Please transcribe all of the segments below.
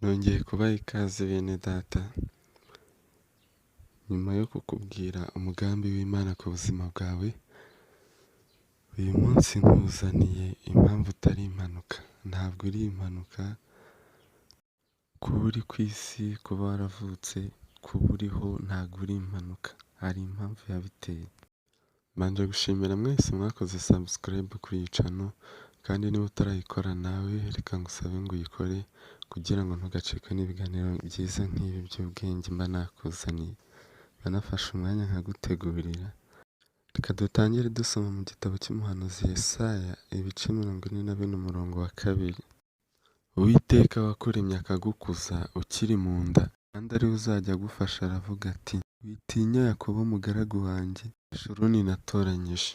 Nongeye kubaha ikaze bene data, nyuma yo kukubwira umugambi w'Imana ku buzima bwawe, uyu munsi nkuzaniye impamvu utari impanuka. Ntabwo uri impanuka kuba uri ku isi, kuba waravutse, kuba uriho ntabwo uri impanuka. Hari impamvu yabiteye. Mbanje gushimira mwese mwakoze subscribe kuri iyi channel, kandi niba utarayikora nawe reka ngusabe ngo uyikore kugira ngo ntugacikwe n'ibiganiro byiza nk'ibi by'ubwenge mba nakuzaniye. Banafashe umwanya nkagutegurira. Reka dutangire dusoma mu gitabo cy'umuhanuzi Yesaya ibice 44 umurongo wa 2. Uwiteka wakuremye akagukuza ukiri mu nda, kandi ariwe uzajya agufasha, aravuga ati: witinya Yakobo umugaragu wanjye, Shuruni natoranyije.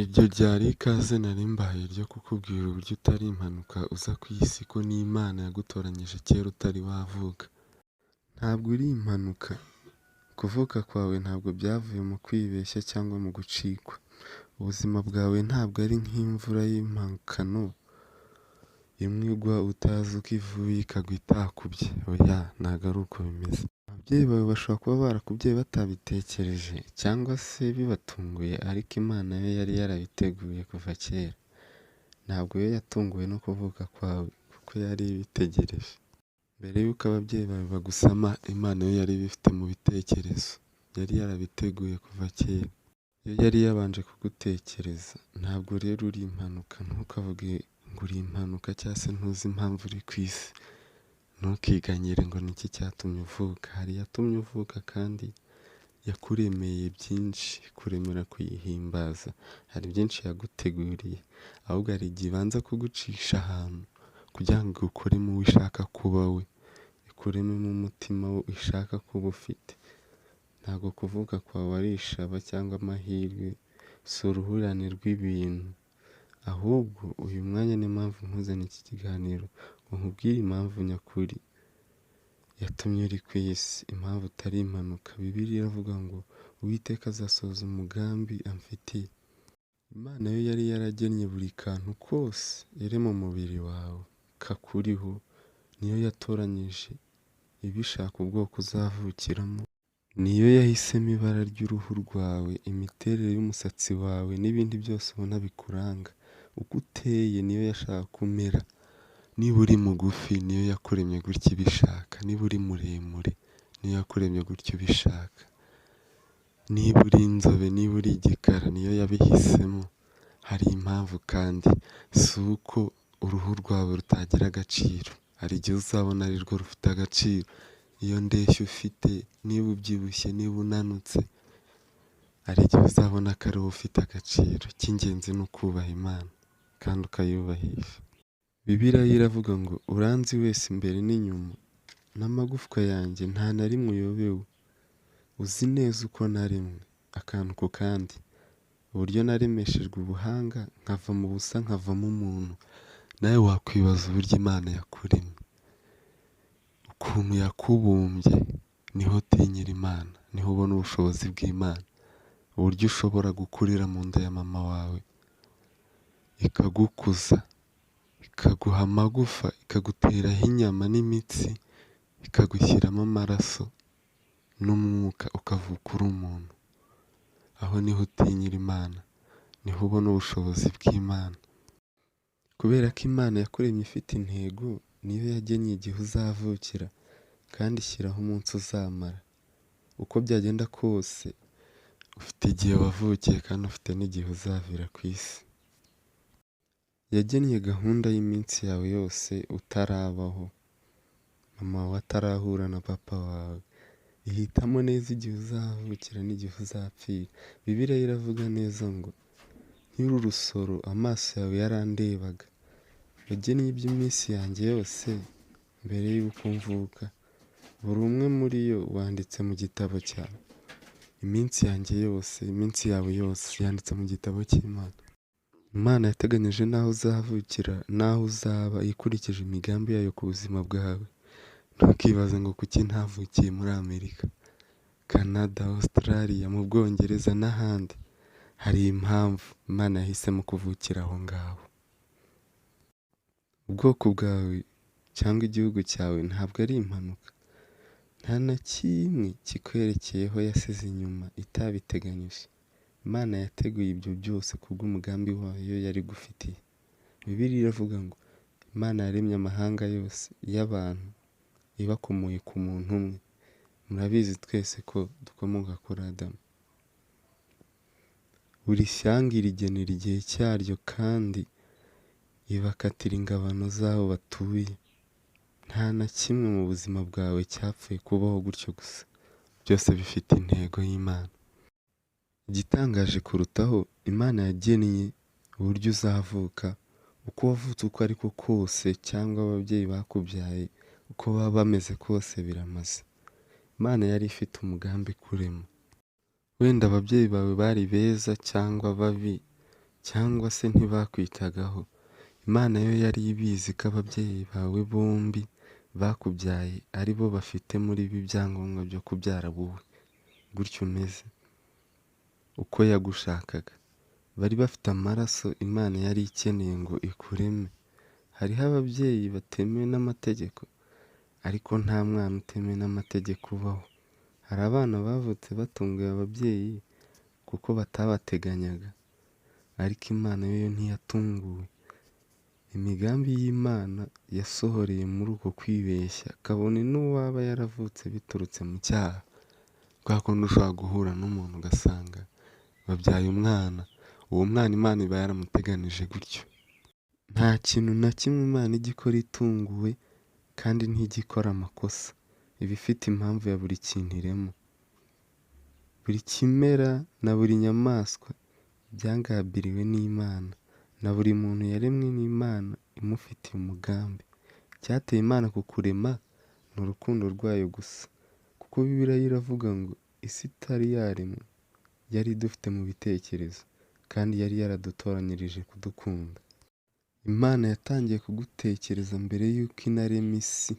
Iryo ryari ikaze nari mbahaye ryo kukubwira uburyo utari impanuka uza ku isi, ko n'Imana yagutoranyije kera utari wavuka. Ntabwo uri impanuka. Kuvuka kwawe ntabwo byavuye mu kwibeshya cyangwa mu gucikwa. Ubuzima bwawe ntabwo ari nk'imvura y'impakano imwe igwa utazi uko ivuye ikagwa itakubye. Oya, ntabwo ari uko bimeze. Ababyeyi bawe bashobora kuba barakubyaye batabitekereje cyangwa se bibatunguye, ariko Imana yo yari yarabiteguye kuva kera. Ntabwo yo yatunguwe no kuvuka kwawe, kuko yari ibitegereje. Mbere y'uko ababyeyi bawe bagusama, Imana yo yari ibifite mu bitekerezo. Yari yarabiteguye kuva kera. Yo yari yabanje kugutekereza. Ntabwo rero uri impanuka. Ntukavuge ngo uri impanuka cyangwa se ntuzi impamvu uri ku isi. Ntukiganyire ngo niki cyatumye uvuka. Hari iyatumye uvuka kandi yakuremeye byinshi, kuremera kuyihimbaza. Hari byinshi yaguteguriye. Ahubwo hari igihe ibanza kugucisha ahantu kugira ngo ukuremo uwo ishaka kuba we. Ikuremo mu mutima wo ishaka kuba ufite. Ntabwo kuvuka kwawe ari ishaba cyangwa amahirwe, si uruhurirane rw'ibintu. Ahubwo uyu mwanya ni impamvu nkuzaniye iki kiganiro ngo nkubwire impamvu nyakuri yatumye uri ku isi, impamvu utari impanuka. Bibiliya iravuga ngo Uwiteka azasohoza umugambi amfitiye. Imana yo yari yaragennye buri kantu kose iri mu mubiri wawe kakuriho. Niyo yatoranyije ibishaka ubwoko uzavukiramo. Niyo yahisemo ibara ry'uruhu rwawe, imiterere y'umusatsi wawe n'ibindi byose ubona bikuranga. Uko uteye niyo yashaka kumera. Niba uri mugufi niyo yakuremye gutya ibishaka. Niba uri muremure niyo yakuremye gutya ubishaka. Niba uri inzobe, niba uri igikara niyo yabihisemo. Hari impamvu kandi, si uko uruhu rwawe rutagira agaciro. Hari igihe uzabona ari rwo rufite agaciro. Iyo ndeshyo ufite, niba ubyibushye, niba unanutse, hari igihe uzabona ko ari wowe ufite agaciro. Icy'ingenzi ni ukubaha Imana kandi ukayubahisha. Bibiliya iravuga ngo uranzi wese imbere n'inyuma, n'amagufwa yanjye nta na rimwe uyobewe. Uzi neza uko naremwe, akantu ku kandi, uburyo naremeshejwe ubuhanga, nkava mu busa nkavamo umuntu. Nawe wakwibaza uburyo Imana yakuremye, ukuntu yakubumbye. Niho utinyira Imana, niho ubona ubushobozi bw'Imana, uburyo ushobora gukurira mu nda ya mama wawe ikagukuza, ikaguha amagufa, ikaguteraho inyama n'imitsi, ikagushyiramo amaraso n'umwuka, ukavuka uri umuntu. Aho niho utinyira Imana, niho ubona ubushobozi bw'Imana. Kubera ko Imana yakuremye ifite intego, niyo yagennye igihe uzavukira kandi ishyiraho umunsi uzamara. Uko byagenda kose ufite igihe wavukiye kandi ufite n'igihe uzavira ku isi. Yagennye gahunda y'iminsi yawe yose utarabaho, mama wawe atarahura na papa wawe. Ihitamo neza igihe uzavukira n'igihe uzapfira. Bibiliya iravuga neza ngo nkiri urusoro amaso yawe yarandebaga. Wagennye iby'iminsi yanjye yose mbere y'uko mvuka. Buri umwe muri yo wanditse mu gitabo cyawe. Iminsi yanjye yose, iminsi yawe yose yanditse mu gitabo cy'Imana. Imana yateganyije n'aho uzavukira n'aho uzaba ikurikije imigambi yayo ku buzima bwawe. Ntukibaze ngo kuki ntavukiye muri Amerika, Canada, Australia, mu Bwongereza n'ahandi. Hari impamvu Imana yahisemo kuvukira aho ngaho. Ubwoko bwawe cyangwa igihugu cyawe ntabwo ari impanuka. Nta na kimwe kikwerekeyeho yasize inyuma itabiteganyije. Imana yateguye ibyo byose kubw'umugambi wayo yari igufitiye. Bibiliya iravuga ngo Imana yaremye amahanga yose y'abantu ibakomoye ku muntu umwe. Murabizi twese ko dukomoka kuri Adamu. Buri shyanga irigenera igihe cyaryo kandi ibakatira ingabano z'aho batuye. Nta na kimwe mu buzima bwawe cyapfuye kubaho gutyo gusa. Byose bifite intego y'Imana. Igitangaje kurutaho, Imana yagennye uburyo uzavuka, uko wavutse uko ariko kose cyangwa ababyeyi bakubyaye uko baba bameze kose biramaze. Imana yari ifite umugambi kurema. Wenda ababyeyi bawe bari beza cyangwa babi cyangwa se ntibakwitagaho. Imana yo yari ibizi ko ababyeyi bawe bombi bakubyaye ari bo bafite muri ibi byangombwa byo kubyara wowe gutyo umeze, uko yagushakaga. Bari bafite amaraso Imana yari ikeneye ngo ikureme. Hariho ababyeyi batemewe n'amategeko, ariko nta mwana utemewe n'amategeko ubaho. Hari abana bavutse batunguye ababyeyi kuko batabateganyaga, ariko Imana yo ntiyatunguwe. Imigambi y'Imana yasohoreye muri uko kwibeshya, kabone n'uwaba yaravutse biturutse mu cyaha. Kwa kundi ushobora guhura n'umuntu ugasanga babyaye umwana, uwo mwana Imana iba yaramuteganije gutyo. Nta kintu na kimwe Imana ijya ikora itunguwe kandi ntijya ikora amakosa. Iba ifite impamvu ya buri kintu irema. Buri kimera na buri nyamaswa byangambiriwe n'Imana, na buri muntu yaremwe n'Imana imufitiye umugambi. Icyateye Imana kukurema ni urukundo rwayo gusa, kuko Bibiliya iravuga ngo isi itari yaremwa yari idufite mu bitekerezo kandi yari yaradutoranyirije kudukunda. Imana yatangiye kugutekereza mbere y'uko inarema isi.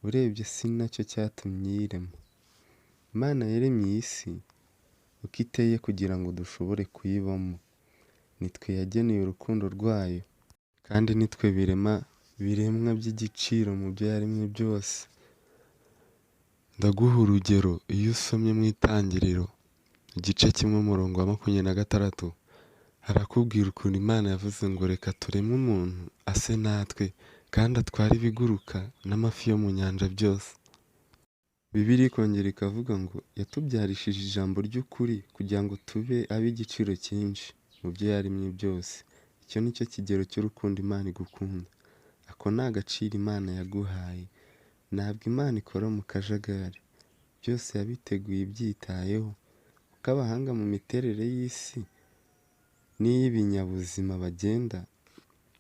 Urebye si nacyo cyatumye iyirema. Imana yaremye iyi si uko iteye kugira ngo dushobore kuyibamo. Nitwe yageneye urukundo rwayo kandi nitwe biremwa by'igiciro mu byo yaremye byose. Ndaguha urugero, iyo usomye mu Itangiriro igice kimwe umurongo wa 26, harakubwira ukuntu Imana yavuze ngo reka tureme umuntu ase natwe kandi atware ibiguruka n'amafi yo mu nyanja byose. Bibiliya ikongera ikavuga ngo yatubyarishije ijambo ry'ukuri kugira ngo tube ab'igiciro cyinshi mu byo yaremye byose. Icyo ni cyo kigero cy'urukundo Imana igukunda. Ako ni agaciro Imana yaguhaye. Ntabwo Imana ikora mu kajagari. Byose yabiteguye ibyitayeho. Uko abahanga mu miterere y'isi n'iy'ibinyabuzima bagenda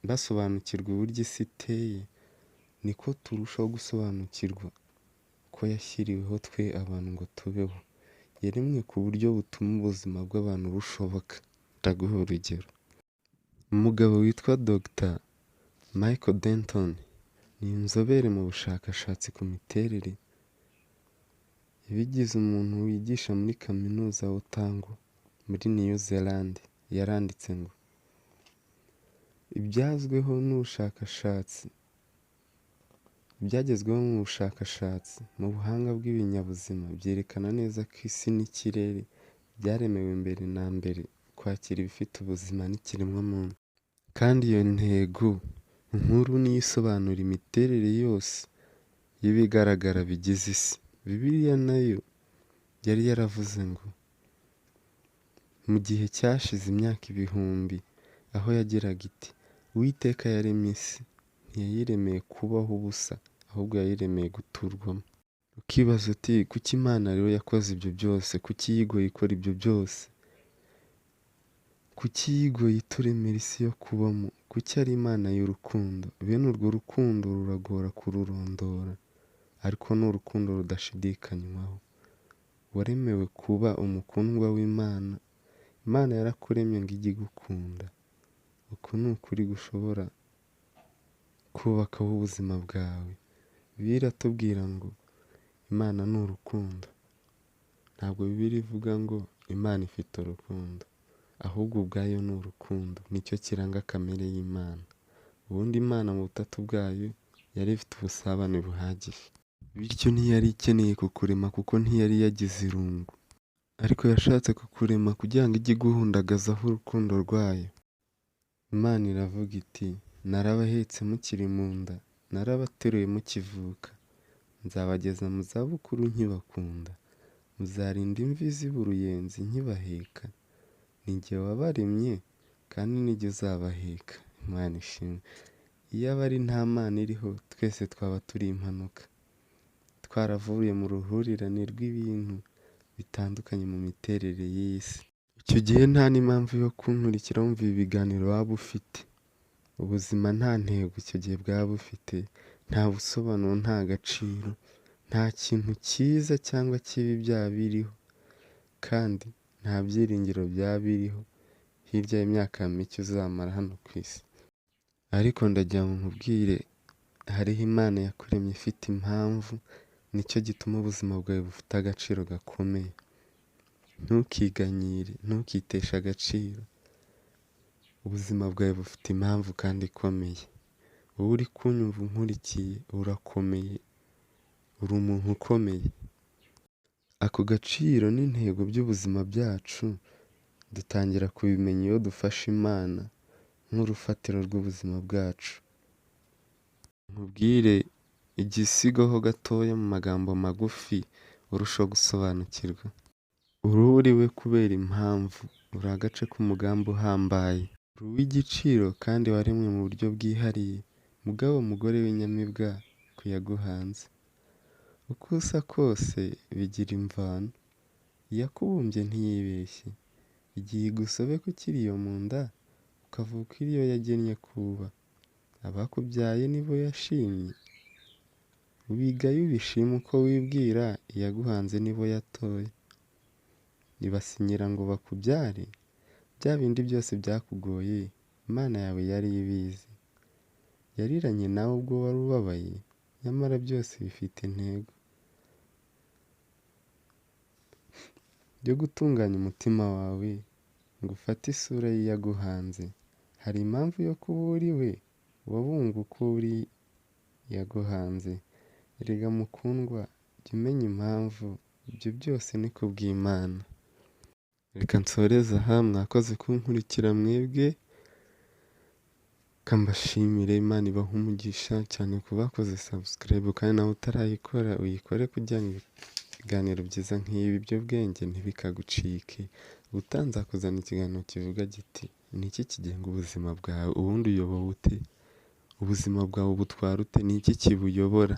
basobanukirwa uburyo isi iteye, niko turushaho gusobanukirwa ko yashyiriweho twe abantu ngo tubeho. Yaremwe ku buryo butuma ubuzima bw'abantu bushoboka. Ndaguha urugero. Umugabo witwa Dr. Michael Denton ni inzobere mu bushakashatsi ku miterere. Yabigize umuntu wigisha muri kaminuza Otago muri New Zealand. Yaranditse ngo ibyagezweho mu bushakashatsi mu buhanga bw'ibinyabuzima byerekana neza ko isi n'ikirere byaremewe mbere na mbere kwakira ibifite ubuzima n'ikiremwamuntu. Kandi iyo ntego nkuru niyo isobanura imiterere yose y'ibigaragara bigize isi. Bibiliya nayo yari yaravuze ngo mu gihe cyashize imyaka ibihumbi, aho yagiraga iti Uwiteka yaremye isi, ntiyayiremeye kubaho ubusa, ahubwo yayiremeye guturwamo. Ukibaza uti kuki Imana rero yakoze ibyo byose? Kuki yigoye ikora ibyo byose? Kuki yigoye ituremera isi yo kubamo? Kuki ari Imana y'urukundo? Bene urwo rukundo ruragora kururondora, ariko ni urukundo rudashidikanywaho. Waremewe kuba umukundwa w'Imana. Imana yarakuremye ngo ijye igukunda. Uku ni ukuri gushobora kubakaho ubuzima bwawe. Bibiliya iratubwira ngo Imana ni urukundo. Ntabwo Bibiliya ivuga ngo Imana ifite urukundo, ahubwo ubwayo ni urukundo. Nicyo kiranga kamere y'Imana. Ubundi Imana mu butatu bwayo yari ifite ubusabane buhagije, bityo ntiyari ikeneye kukurema kuko ntiyari yagize irungu, ariko yashatse kukurema kugira ngo ijye iguhundagazaho urukundo rwayo. Imana iravuga iti, narabahetse mukiri mu nda, narabateruye mukivuka, nzabageza mu zabukuru nkibakunda, muzarinda imvi ziba uruyenzi nkibaheka, ni jye wabaremye kandi ni jye uzabaheka. Imana ishimwe. Iyo aba ari nta Mana iriho, twese twaba turi impanuka, twaravuye mu ruhurirane rw'ibintu bitandukanye mu miterere y'iyi si. Icyo gihe nta n'impamvu yo kunkurikira wumva ibi biganiro waba ufite. Ubuzima nta ntego icyo gihe bwaba bufite, nta busobanuro, nta gaciro, nta kintu cyiza cyangwa kibi byaba biriho, kandi nta byiringiro byaba biriho hirya y'imyaka mike uzamara hano ku isi. Ariko ndagira ngo nkubwire, hariho Imana yakuremye ifite impamvu, nicyo gituma ubuzima bwawe bufite agaciro gakomeye. Ntukiganyire, ntukiteshe agaciro, ubuzima bwawe bufite impamvu kandi ikomeye. Wowe uri kunyumva unkurikiye, urakomeye, uri umuntu ukomeye. Ako gaciro n'intego by'ubuzima byacu dutangira kubimenya iyo dufashe Imana nk'urufatiro rw'ubuzima bwacu. Nkubwire igisigaho gatoya mu magambo magufi urushaho gusobanukirwa. Uri uriwe kubera impamvu, uri agace k'umugambi uhambaye, uri uw'igiciro kandi waremwe mu buryo bwihariye. Mugabo mugore w'inyamibwa ku yaguhanze, uko usa kose bigira imvano, iyakubumbye ntiyibeshye, igihe igusobeka ukiri iyo mu nda, ukavuka iyo yagennye kuba. Abakubyaye nibo yashimye, wigayo ubishima uko wibwira, iyaguhanze nibo yatoye. Ibasinyira ngo bakubyare, bya bindi byose byakugoye, Imana yawe yari ibizi. Yariranye nawe ubwo wari ubabaye, nyamara byose bifite intego yo gutunganya umutima wawe ngo ufate isura y'iyaguhanze. Hari impamvu yo kuba uri we, wabunga uko uri yaguhanze. Erega mukundwa, jya umenya impamvu, ibyo byose ni kubw'Imana. Reka nsoreze aha, mwakoze kunkurikira mwebwe, kambashimire, Imana ibahe umugisha cyane ku bakoze subscribe, kandi nawe utarayikora uyikore kugira ngo ibiganiro byiza nk'ibi by'ubwenge ntibikagucike. Ubutaha nzakuzana ikiganiro kivuga giti, ni iki kigenga ubuzima bwawe, ubundi uyobowe ute? Ubuzima bwawe ubutwara ute? Ni iki kibuyobora?